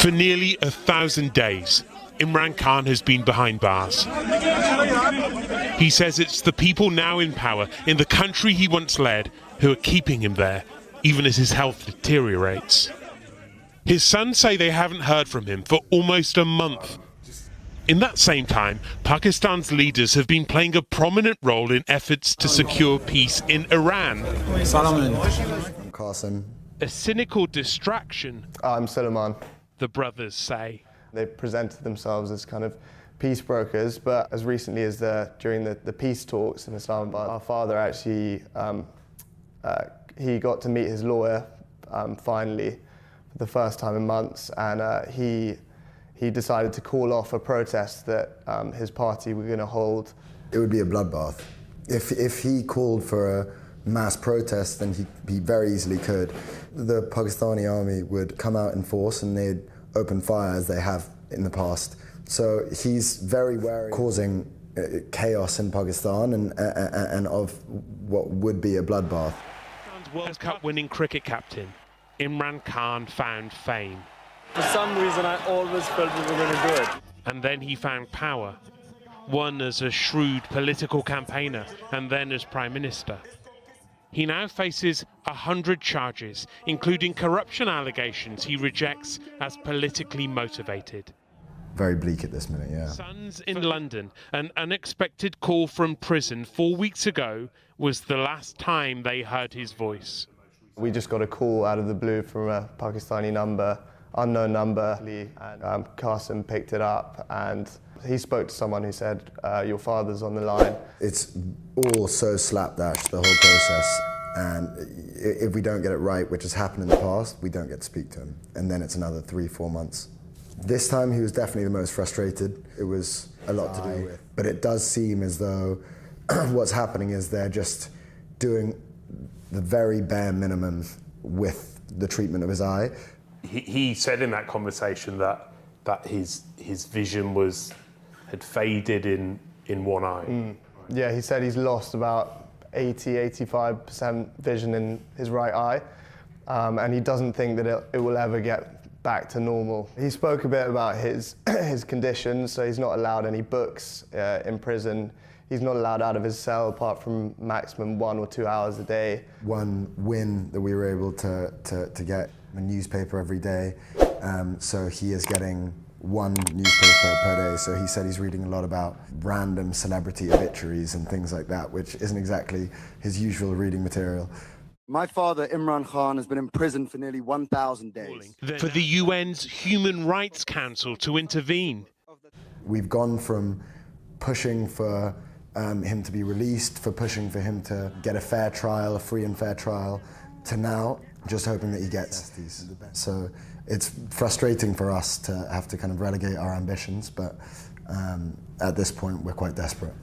For nearly 1,000 days, Imran Khan has been behind bars. He says it's the people now in power in the country he once led who are keeping him there, even as his health deteriorates. His sons say they haven't heard from him for almost a month. In that same time, Pakistan's leaders have been playing a prominent role in efforts to secure peace in Iran. I'm Qasim. A cynical distraction, I'm Suleiman. the brothers say. They presented themselves as kind of peace brokers, but as recently as during the peace talks in Islamabad, our father actually, he got to meet his lawyer finally for the first time in months, and he decided to call off a protest that his party were going to hold. It would be a bloodbath. If he called for a mass protest, then he very easily could. The Pakistani army would come out in force and they'd open fire as they have in the past. So he's very wary of causing chaos in Pakistan and of what would be a bloodbath. World Cup winning cricket captain, Imran Khan found fame. For some reason, I always felt we were going to do it. And then he found power. One as a shrewd political campaigner, and then as Prime Minister. He now faces 100 charges, including corruption allegations he rejects as politically motivated. Very bleak at this minute, yeah. Sons in London. An unexpected call from prison 4 weeks ago was the last time they heard his voice. We just got a call out of the blue from a Pakistani number, unknown number, and Qasim picked it up and he spoke to someone who said, your father's on the line. It's all so slapdash, the whole process, and if we don't get it right, which has happened in the past, we don't get to speak to him, and then it's another 3-4 months. This time he was definitely the most frustrated. It was a lot to do with, but it does seem as though what's happening is they're just doing the very bare minimum with the treatment of his eye. He said in that conversation that his vision had faded in one eye. Yeah, he said he's lost about 85% vision in his right eye, and he doesn't think that it will ever get back to normal. He spoke a bit about his conditions, so he's not allowed any books in prison. He's not allowed out of his cell apart from maximum 1 or 2 hours a day. One win that we were able to get a newspaper every day, so he is getting 1 newspaper per day. So he said he's reading a lot about random celebrity obituaries and things like that, which isn't exactly his usual reading material. My father, Imran Khan, has been in prison for nearly 1,000 days. For the UN's Human Rights Council to intervene. We've gone from pushing for him to be released, for pushing for him to get a fair trial, a free and fair trial, to now just hoping that he gets these. So it's frustrating for us to have to kind of relegate our ambitions, but at this point we're quite desperate.